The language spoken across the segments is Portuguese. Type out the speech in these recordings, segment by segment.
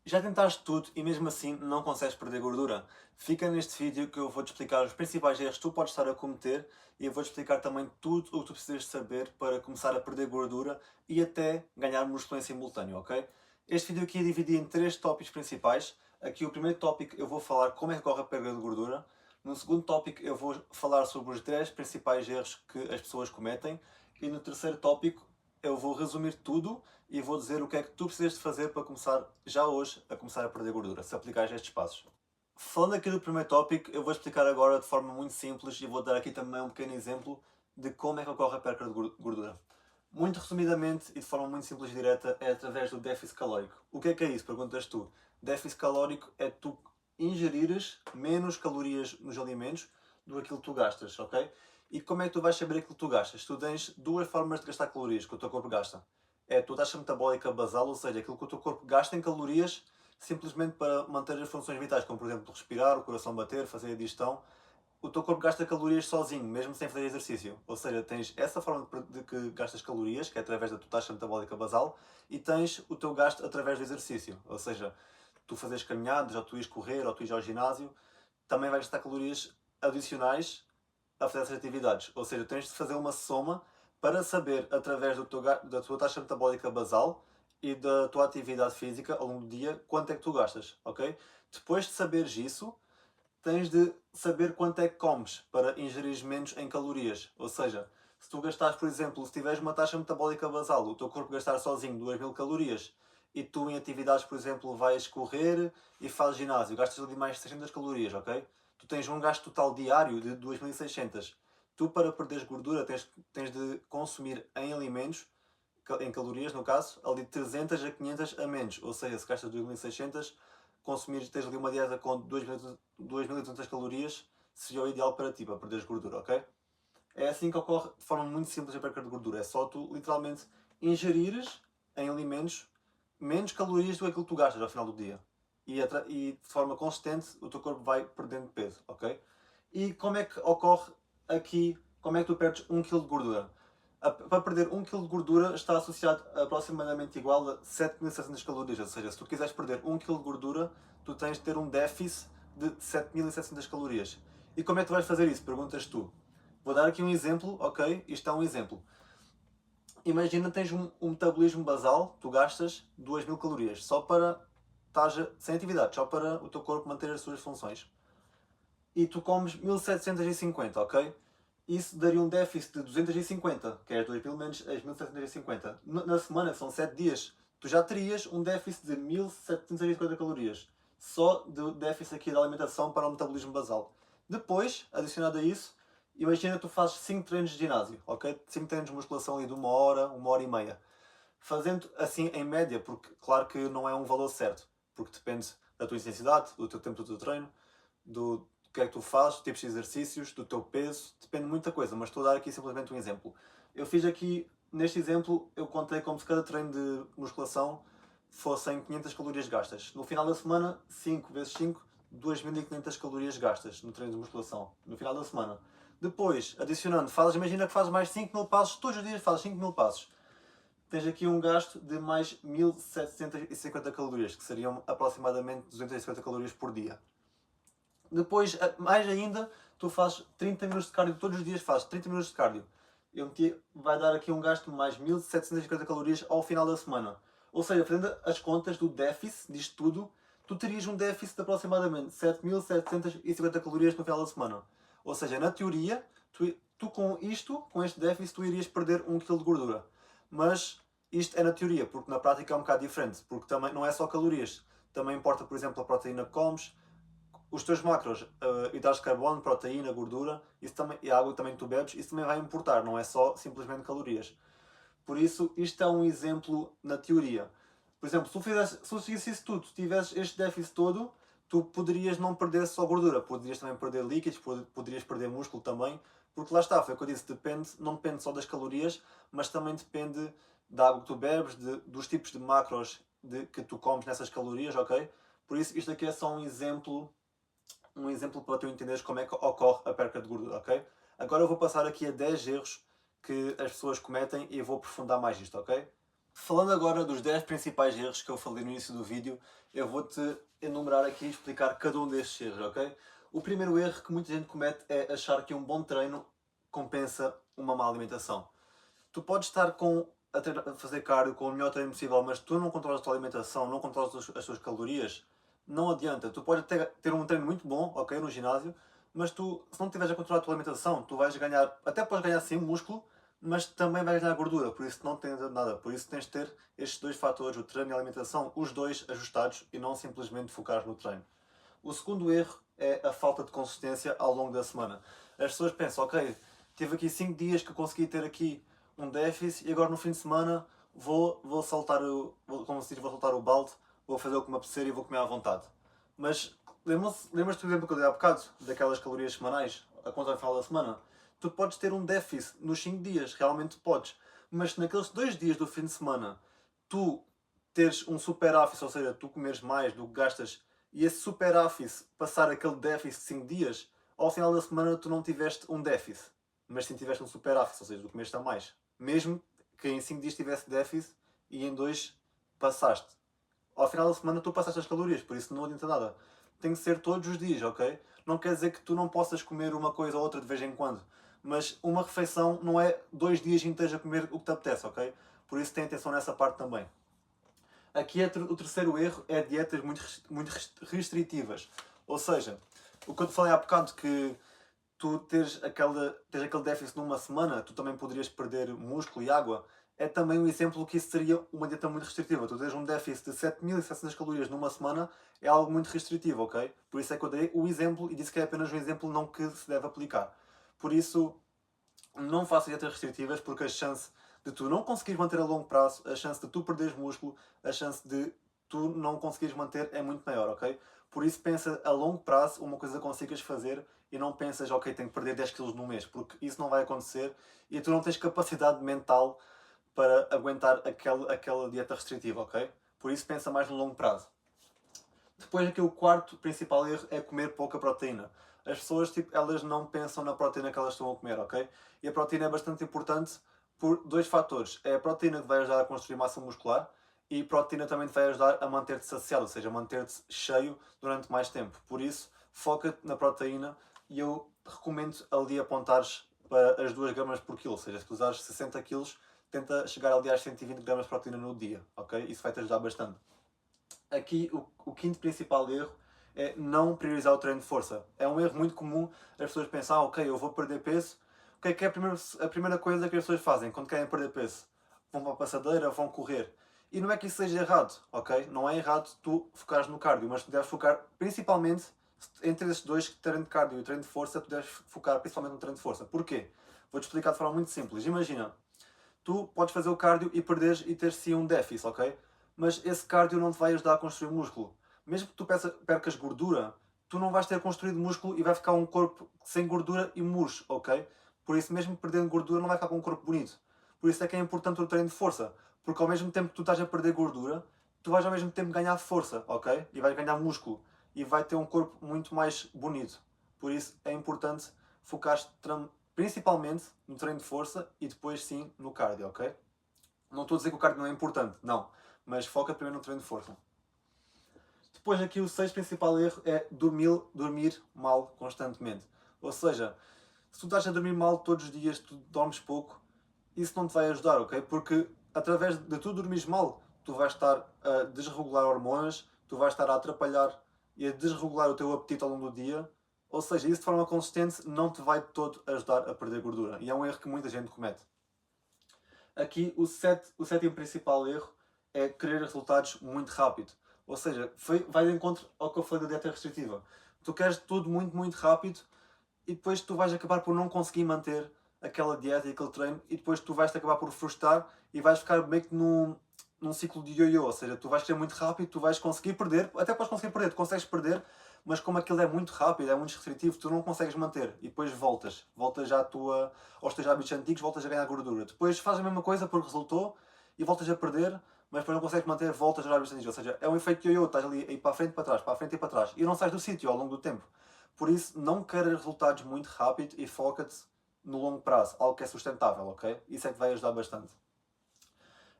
Já tentaste tudo e mesmo assim não consegues perder gordura? Fica neste vídeo que eu vou-te explicar os principais erros que tu podes estar a cometer e eu vou-te explicar também tudo o que tu precisas de saber para começar a perder gordura e até ganhar músculo em simultâneo, ok? Este vídeo aqui é dividido em três tópicos principais. Aqui o primeiro tópico eu vou falar como é que ocorre a perda de gordura. No segundo tópico eu vou falar sobre os 10 principais erros que as pessoas cometem. E no terceiro tópico eu vou resumir tudo e vou dizer o que é que tu precisas de fazer para começar já hoje a começar a perder gordura, se aplicares estes passos. Falando aqui do primeiro tópico, eu vou explicar agora de forma muito simples e vou dar aqui também um pequeno exemplo de como é que ocorre a perda de gordura. Muito resumidamente e de forma muito simples e direta é através do déficit calórico. O que é isso? Perguntas tu. Déficit calórico é tu ingerires menos calorias nos alimentos do que aquilo que tu gastas, ok? E como é que tu vais saber aquilo que tu gastas? Tu tens duas formas de gastar calorias que o teu corpo gasta. É a tua taxa metabólica basal, ou seja, aquilo que o teu corpo gasta em calorias simplesmente para manter as funções vitais, como por exemplo respirar, o coração bater, fazer a digestão. O teu corpo gasta calorias sozinho, mesmo sem fazer exercício. Ou seja, tens essa forma de que gastas calorias, que é através da tua taxa metabólica basal, e tens o teu gasto através do exercício. Ou seja, tu fazes caminhadas, ou tu ires correr, ou tu ires ao ginásio, também vais gastar calorias adicionais a fazer essas atividades. Ou seja, tens de fazer uma soma para saber, através da tua taxa metabólica basal e da tua atividade física ao longo do dia, quanto é que tu gastas, ok? Depois de saberes isso, tens de saber quanto é que comes para ingerir menos em calorias. Ou seja, se tu gastares, por exemplo, se tiveres uma taxa metabólica basal, o teu corpo gastar sozinho 2000 calorias e tu em atividades, por exemplo, vais correr e fazes ginásio, gastas ali mais 600 calorias, ok? Tu tens um gasto total diário de 2600. Tu, para perderes gordura, tens de consumir em alimentos, em calorias no caso, ali de 300 a 500 a menos. Ou seja, se gastas 2600, consumir, tens ali uma dieta com 2200 calorias, seria o ideal para ti, para perderes gordura, ok? É assim que ocorre de forma muito simples a perda de gordura. É só tu, literalmente, ingerires em alimentos menos calorias do que aquilo que tu gastas ao final do dia. E de forma consistente o teu corpo vai perdendo peso, ok? E como é que ocorre aqui, como é que tu perdes 1 kg de gordura? Para perder 1 kg de gordura está associado a aproximadamente igual a 7.700 calorias, ou seja, se tu quiseres perder 1 kg de gordura, tu tens de ter um déficit de 7.700 calorias. E como é que tu vais fazer isso? Perguntas tu. Vou dar aqui um exemplo, ok? Isto é um exemplo. Imagina que tens um metabolismo basal, tu gastas 2000 calorias, só para estás sem atividade, só para o teu corpo manter as suas funções. E tu comes 1750, ok? Isso daria um déficit de 250, que é as 2000 menos as 1750. Na semana, que são 7 dias, tu já terias um déficit de 1750 calorias. Só de déficit aqui da alimentação para o metabolismo basal. Depois, adicionado a isso, imagina que tu fazes 5 treinos de ginásio, ok? 5 treinos de musculação ali de uma hora e meia. Fazendo assim em média, porque claro que não é um valor certo, porque depende da tua intensidade, do teu tempo do teu treino, do que é que tu fazes, tipos de exercícios, do teu peso, depende de muita coisa, mas estou a dar aqui simplesmente um exemplo. Eu fiz aqui, neste exemplo, eu contei como se cada treino de musculação fossem 500 calorias gastas. No final da semana, 5 vezes 5, 2500 calorias gastas no treino de musculação, no final da semana. Depois, adicionando, imagina que fazes mais 5000 passos, todos os dias fazes 5000 passos. Tens aqui um gasto de mais 1750 calorias, que seriam aproximadamente 250 calorias por dia. Depois, mais ainda, tu fazes 30 minutos de cardio, todos os dias fazes 30 minutos de cardio. Vai dar aqui um gasto de mais 1750 calorias ao final da semana. Ou seja, fazendo as contas do déficit disto tudo, tu terias um déficit de aproximadamente 7750 calorias no final da semana. Ou seja, na teoria, tu com este déficit, tu irias perder 1 kg de gordura. Mas isto é na teoria, porque na prática é um bocado diferente, porque também não é só calorias. Também importa, por exemplo, a proteína que comes, os teus macros, hidratos de carbono, proteína, gordura, isso também, e a água também que tu bebes, isso também vai importar, não é só simplesmente calorias. Por isso, isto é um exemplo na teoria. Por exemplo, se tu seguisse isso tudo, se tivesses este déficit todo, tu poderias não perder só gordura, poderias também perder líquidos, poderias perder músculo também, porque lá está, foi o que eu disse, não depende só das calorias, mas também depende da água que tu bebes, dos tipos de macros que tu comes nessas calorias, ok? Por isso, isto aqui é só um exemplo para tu entenderes como é que ocorre a perca de gordura, ok? Agora eu vou passar aqui a 10 erros que as pessoas cometem e vou aprofundar mais isto, ok? Falando agora dos 10 principais erros que eu falei no início do vídeo, eu vou-te enumerar aqui e explicar cada um destes erros, ok? O primeiro erro que muita gente comete é achar que um bom treino compensa uma má alimentação. Tu podes estar a fazer cardio com o melhor treino possível, mas tu não controlas a tua alimentação, não controlas as tuas calorias, não adianta. Tu podes ter um treino muito bom, ok, no ginásio, mas tu, se não estiveres a controlar a tua alimentação, tu vais ganhar, até podes ganhar sim músculo, mas também vais ganhar gordura, por isso não tens nada. Por isso tens de ter estes dois fatores, o treino e a alimentação, os dois ajustados e não simplesmente focar no treino. O segundo erro é a falta de consistência ao longo da semana. As pessoas pensam, ok, tive aqui 5 dias que eu consegui ter aqui um déficit e agora no fim de semana vou saltar como se diz, vou saltar o balde, vou fazer o que me apetecer e vou comer à vontade. Mas lembras-te do exemplo que eu dei há bocado, daquelas calorias semanais, a conta no final da semana? Tu podes ter um déficit nos 5 dias, realmente podes. Mas se naqueles 2 dias do fim de semana tu teres um superávit, ou seja, tu comeres mais do que gastas e esse superávit passar aquele déficit de 5 dias, ao final da semana tu não tiveste um déficit, mas sim tiveste um superávit, ou seja, tu comeste a mais. Mesmo que em 5 dias tivesse déficit e em 2 passaste. Ao final da semana tu passaste as calorias, por isso não adianta nada. Tem que ser todos os dias, ok? Não quer dizer que tu não possas comer uma coisa ou outra de vez em quando, mas uma refeição não é 2 dias inteiros a comer o que te apetece, ok? Por isso tem atenção nessa parte também. Aqui o terceiro erro é dietas muito restritivas. Ou seja, o que eu te falei há bocado que tu teres aquele déficit numa semana, tu também poderias perder músculo e água, é também um exemplo que isso seria uma dieta muito restritiva. Tu teres um déficit de 7.700 calorias numa semana é algo muito restritivo, ok? Por isso é que eu dei o exemplo e disse que é apenas um exemplo, não que se deve aplicar. Por isso, não faças dietas restritivas porque a chance de tu não conseguires manter a longo prazo, a chance de tu perderes músculo, a chance de tu não conseguires manter é muito maior, ok? Por isso pensa a longo prazo uma coisa que consigas fazer e não pensas, ok, tenho que perder 10 quilos no mês, porque isso não vai acontecer e tu não tens capacidade mental para aguentar aquela dieta restritiva, ok? Por isso pensa mais no longo prazo. Depois aqui o quarto principal erro é comer pouca proteína. As pessoas, tipo, elas não pensam na proteína que elas estão a comer, ok? E a proteína é bastante importante por dois fatores. É a proteína que vai ajudar a construir massa muscular e a proteína também te vai ajudar a manter-te saciado, ou seja, manter-te cheio durante mais tempo. Por isso, foca-te na proteína e eu recomendo ali apontares para as 2 gramas por quilo, ou seja, se tu usares 60 quilos, tenta chegar ali às 120 gramas de proteína no dia, ok? Isso vai te ajudar bastante. Aqui o quinto principal erro é não priorizar o treino de força. É um erro muito comum as pessoas pensam, ok, eu vou perder peso. O que é a primeira coisa que as pessoas fazem quando querem perder peso? Vão para a passadeira, vão correr. E não é que isso seja errado, ok? Não é errado tu focares no cardio, mas tu deves focar principalmente entre esses dois, treino de cardio e treino de força, tu deves focar principalmente no treino de força. Porquê? Vou-te explicar de forma muito simples. Imagina, tu podes fazer o cardio e perderes e ter sim um déficit, ok? Mas esse cardio não te vai ajudar a construir músculo. Mesmo que tu percas gordura, tu não vais ter construído músculo e vai ficar um corpo sem gordura e murcho, ok? Por isso, mesmo perdendo gordura, não vai ficar com um corpo bonito. Por isso é que é importante o treino de força. Porque ao mesmo tempo que tu estás a perder gordura, tu vais ao mesmo tempo ganhar força, ok? E vais ganhar músculo. E vai ter um corpo muito mais bonito. Por isso é importante focar principalmente no treino de força e depois sim no cardio, ok? Não estou a dizer que o cardio não é importante, não. Mas foca primeiro no treino de força. Depois aqui o sexto principal erro é dormir mal constantemente. Ou seja, se tu estás a dormir mal todos os dias, tu dormes pouco, isso não te vai ajudar, ok? Porque através de tu dormires mal, tu vais estar a desregular hormonas, tu vais estar a atrapalhar e a desregular o teu apetite ao longo do dia. Ou seja, isso de forma consistente não te vai de todo ajudar a perder gordura. E é um erro que muita gente comete. Aqui o sétimo principal erro é querer resultados muito rápido. Ou seja, vai de encontro ao que eu falei da dieta restritiva. Tu queres tudo muito, muito rápido e depois tu vais acabar por não conseguir manter aquela dieta e aquele treino e depois tu vais-te acabar por frustrar e vais ficar meio que num ciclo de ioiô, ou seja, tu vais querer muito rápido, tu vais conseguir perder, até podes conseguir perder, tu consegues perder, mas como aquilo é muito rápido, é muito restritivo, tu não consegues manter e depois voltas já aos teus hábitos antigos, voltas a ganhar gordura. Depois fazes a mesma coisa porque resultou e voltas a perder, mas depois não consegues manter, voltas aos hábitos antigos, ou seja, é um efeito ioiô, estás ali a ir para a frente e para trás, para a frente e para trás e não sais do sítio ao longo do tempo. Por isso, não queres resultados muito rápido e foca-te no longo prazo, algo que é sustentável, ok? Isso é que vai ajudar bastante.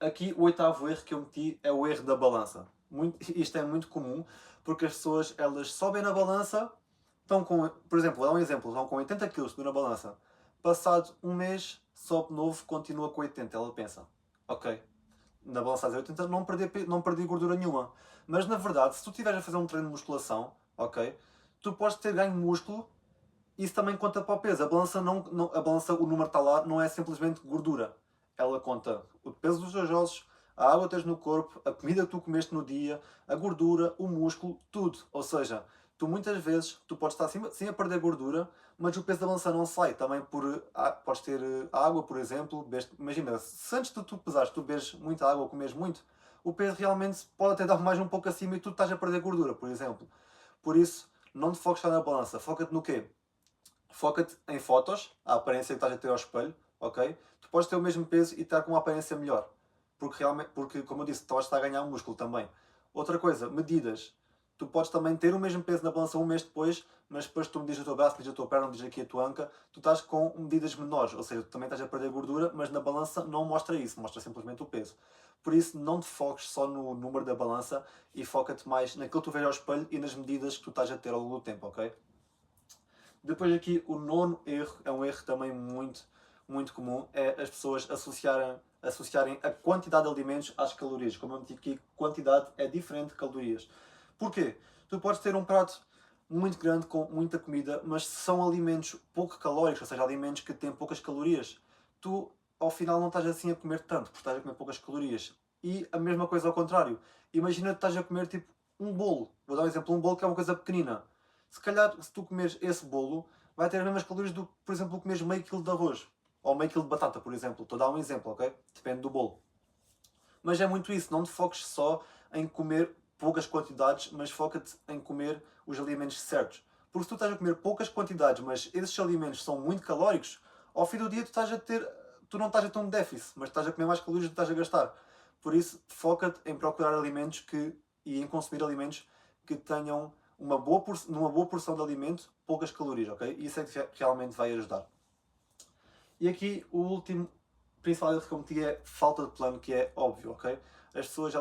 Aqui o oitavo erro que eu meti é o erro da balança. Isto é muito comum, porque as pessoas elas sobem na balança, estão com, por exemplo, vou dar um exemplo, estão com 80 kg na balança, passado um mês, sobe de novo, continua com 80. Ela pensa, ok, na balança às 80 não perdi gordura nenhuma. Mas na verdade, se tu estiveres a fazer um treino de musculação, ok, tu podes ter ganho músculo, isso também conta para o peso. A balança, a balança, o número está lá, não é simplesmente gordura. Ela conta o peso dos teus ossos, a água que tens no corpo, a comida que tu comeste no dia, a gordura, o músculo, tudo. Ou seja, tu muitas vezes tu podes estar sim a perder gordura, mas o peso da balança não sai. Também podes ter água, por exemplo. Imagina, se antes de tu pesares, tu bebes muita água ou comes muito, o peso realmente pode até dar mais um pouco acima e tu estás a perder gordura, por exemplo. Por isso, não te foques só na balança. Foca-te no quê? Foca-te em fotos, a aparência que estás a ter ao espelho, ok? Tu podes ter o mesmo peso e estar com uma aparência melhor. Porque como eu disse, tu estás a ganhar músculo também. Outra coisa, medidas. Tu podes também ter o mesmo peso na balança um mês depois, mas depois tu medis o teu braço, medis a tua perna, medis aqui a tua anca, tu estás com medidas menores, ou seja, tu também estás a perder gordura, mas na balança não mostra isso, mostra simplesmente o peso. Por isso, não te foques só no número da balança e foca-te mais naquilo que tu vês ao espelho e nas medidas que tu estás a ter ao longo do tempo, ok? Depois aqui o nono erro, é um erro também muito comum, é as pessoas associarem a quantidade de alimentos às calorias. Como eu meti aqui, quantidade é diferente de calorias. Porquê? Tu podes ter um prato muito grande com muita comida, mas se são alimentos pouco calóricos, ou seja, alimentos que têm poucas calorias, tu ao final não estás assim a comer tanto, porque estás a comer poucas calorias. E a mesma coisa ao contrário. Imagina que estás a comer tipo um bolo. Vou dar um exemplo, um bolo que é uma coisa pequenina. Se calhar, se tu comeres esse bolo, vai ter as mesmas calorias do que, por exemplo, comeres meio quilo de arroz. Ou meio quilo de batata, por exemplo. Estou a dar um exemplo, ok? Depende do bolo. Mas é muito isso, não te foques só em comer poucas quantidades, mas foca-te em comer os alimentos certos. Porque se tu estás a comer poucas quantidades, mas esses alimentos são muito calóricos, ao fim do dia tu não estás a ter um déficit, mas estás a comer mais calorias do que estás a gastar. Por isso, foca-te em procurar e em consumir alimentos que tenham numa boa porção de alimento, poucas calorias, ok? Isso é que realmente vai ajudar. E aqui o último principal erro que eu meti é falta de plano, que é óbvio, ok? As pessoas,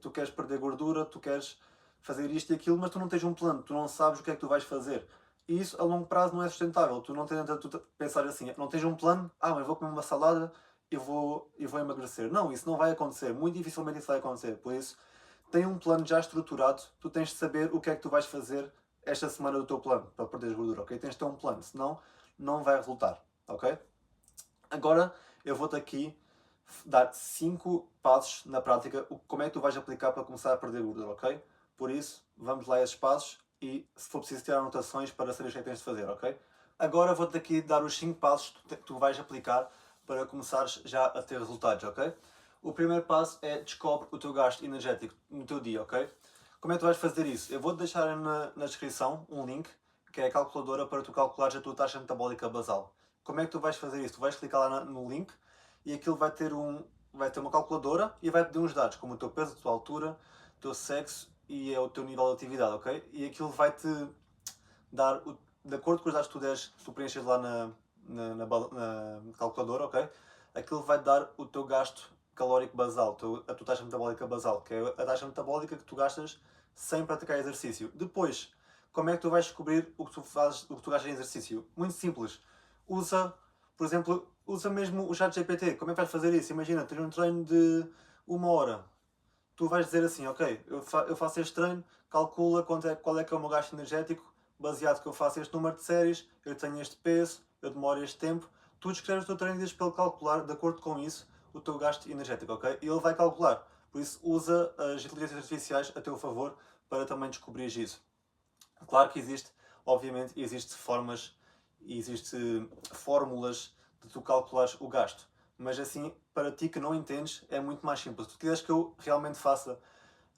tu queres perder gordura, tu queres fazer isto e aquilo, mas tu não tens um plano, tu não sabes o que é que tu vais fazer. E isso a longo prazo não é sustentável. Tu não tens tu pensar assim, não tens um plano, mas vou comer uma salada e vou emagrecer. Não, isso não vai acontecer. Muito dificilmente isso vai acontecer. Por isso, tem um plano já estruturado, tu tens de saber o que é que tu vais fazer esta semana do teu plano para perderes gordura, ok? Tens de ter um plano, senão não vai resultar, ok? Agora eu vou-te aqui dar 5 passos na prática, como é que tu vais aplicar para começar a perder gordura, ok? Por isso, vamos lá a esses passos e se for preciso tirar anotações para saber o que é que tens de fazer, ok? Agora vou-te aqui dar os 5 passos que tu vais aplicar para começares já a ter resultados, ok? O primeiro passo é descobre o teu gasto energético no teu dia, ok? Como é que tu vais fazer isso? Eu vou-te deixar na descrição um link que é a calculadora para tu calculares a tua taxa metabólica basal. Como é que tu vais fazer isso? Tu vais clicar lá no link e aquilo vai ter uma calculadora e vai pedir uns dados, como o teu peso, a tua altura, o teu sexo e o teu nível de atividade, ok? E aquilo vai-te dar, de acordo com os dados que tu preenches lá na calculadora, ok? Aquilo vai dar o teu gasto calórico basal, a tua taxa metabólica basal, que é a taxa metabólica que tu gastas sem praticar exercício. Depois, como é que tu vais descobrir o que tu fazes, o que tu gastas em exercício? Muito simples. Por exemplo, usa mesmo o chat GPT. Como é que vais fazer isso? Imagina, tens um treino de 1 hora. Tu vais dizer assim, ok, eu faço este treino, calcula qual é que é o meu gasto energético, baseado que eu faço este número de séries, eu tenho este peso, eu demoro este tempo. Tu descreves o teu treino e dizes para ele calcular, de acordo com isso, o teu gasto energético, ok? E ele vai calcular. Por isso, usa as inteligências artificiais a teu favor para também descobrir isso. Claro que existe formas, existe fórmulas de tu calculares o gasto. Mas assim, para ti que não entendes, é muito mais simples. Se tu quiseres que eu realmente faça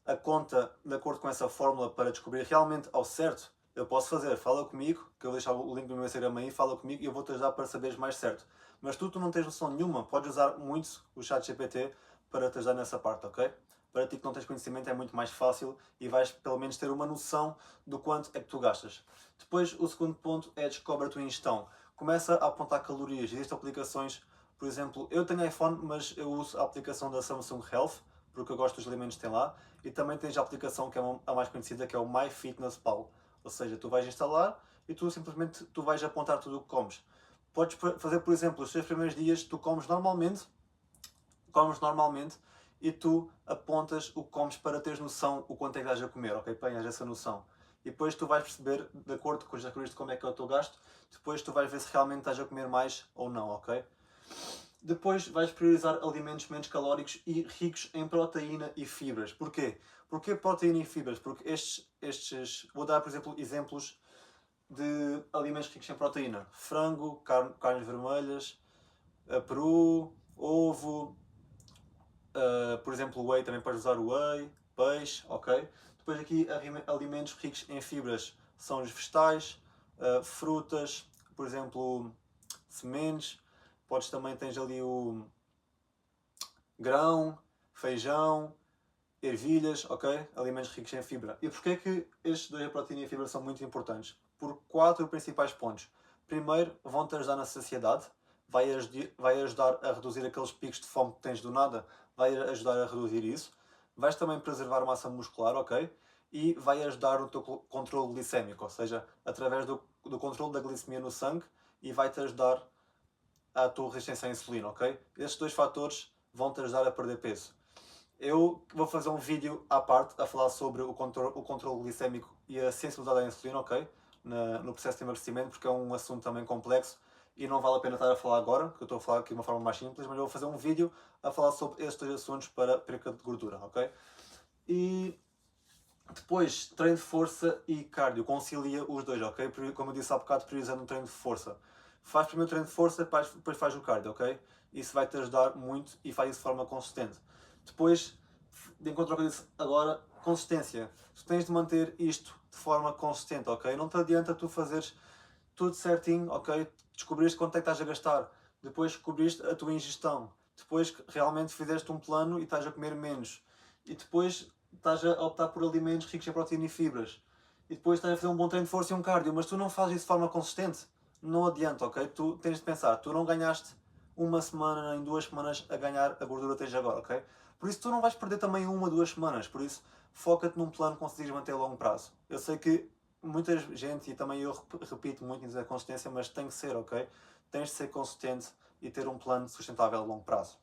a conta de acordo com essa fórmula para descobrir realmente ao certo, eu posso fazer. Fala comigo, que eu vou deixar o link do meu Instagram aí, fala comigo e eu vou-te ajudar para saberes mais certo. Mas tu não tens noção nenhuma, podes usar muito o chat GPT para te ajudar nessa parte, ok? Para ti que não tens conhecimento é muito mais fácil e vais pelo menos ter uma noção do quanto é que tu gastas. Depois, o segundo ponto é descobre a tua ingestão. Começa a apontar calorias. Existem aplicações Por exemplo, eu tenho iPhone, mas eu uso a aplicação da Samsung Health, porque eu gosto dos alimentos que tem lá, e também tens a aplicação que é a mais conhecida, que é o MyFitnessPal. Ou seja, tu vais instalar e tu simplesmente vais apontar tudo o que comes. Podes fazer, por exemplo, os 3 primeiros dias tu comes normalmente e tu apontas o que comes para teres noção o quanto é que estás a comer, ok? Tenhas essa noção. E depois tu vais perceber, de acordo com os desafios de como é que é o teu gasto, depois tu vais ver se realmente estás a comer mais ou não, ok? Depois vais priorizar alimentos menos calóricos e ricos em proteína e fibras. Porquê? Porquê proteína e fibras? Porque vou dar, por exemplo, exemplos de alimentos ricos em proteína. Frango, carnes vermelhas, peru, ovo, por exemplo, whey, também podes usar whey, peixe, ok? Depois aqui alimentos ricos em fibras são os vegetais, frutas, por exemplo, sementes, tens ali o grão, feijão, ervilhas, ok? Alimentos ricos em fibra. E porquê que estes dois, a proteína e a fibra, são muito importantes? Por 4 principais pontos. Primeiro, vão-te ajudar na saciedade, vai ajudar a reduzir aqueles picos de fome que tens do nada, vai ajudar a reduzir isso. Vais também preservar massa muscular, ok? E vai ajudar no teu controle glicémico, ou seja, através do controle da glicemia no sangue, e vai-te ajudar à tua resistência à insulina, ok? Estes dois fatores vão-te ajudar a perder peso. Eu vou fazer um vídeo à parte a falar sobre o controle glicémico e a sensibilidade à insulina, ok? No processo de emagrecimento, porque é um assunto também complexo e não vale a pena estar a falar agora, porque eu estou a falar aqui de uma forma mais simples, mas eu vou fazer um vídeo a falar sobre estes dois assuntos para perca de gordura, ok? E depois, treino de força e cardio, concilia os dois, ok? Como eu disse há bocado, priorizando o treino de força. Faz primeiro o treino de força, depois faz o cardio, ok? Isso vai-te ajudar muito e faz isso de forma consistente. Depois, de encontro ao que eu disse agora, consistência. Tu tens de manter isto de forma consistente, ok? Não te adianta tu fazeres tudo certinho, ok? Descobriste quanto é que estás a gastar. Depois descobriste a tua ingestão. Depois realmente fizeste um plano e estás a comer menos. E depois estás a optar por alimentos ricos em proteína e fibras. E depois estás a fazer um bom treino de força e um cardio. Mas tu não fazes isso de forma consistente. Não adianta, ok? Tu tens de pensar, tu não ganhaste uma semana, nem 2 semanas a ganhar a gordura que tens agora, ok? Por isso tu não vais perder também 1, 2 semanas. Por isso foca-te num plano que conseguires manter a longo prazo. Eu sei que muita gente, e também eu repito muito em dizer a consistência, mas tem que ser, ok? Tens de ser consistente e ter um plano sustentável a longo prazo.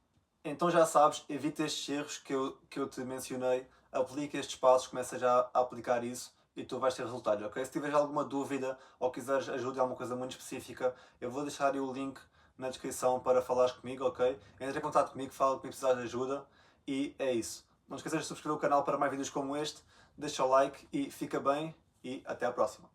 Então já sabes, evita estes erros que eu te mencionei, aplica estes passos, começa já a aplicar isso e tu vais ter resultados, ok? Se tiveres alguma dúvida ou quiseres ajuda em alguma coisa muito específica, eu vou deixar aí o link na descrição para falares comigo, ok? Entra em contato comigo, fala comigo se precisares de ajuda e é isso. Não esqueças de subscrever o canal para mais vídeos como este, deixa o like e fica bem e até à próxima.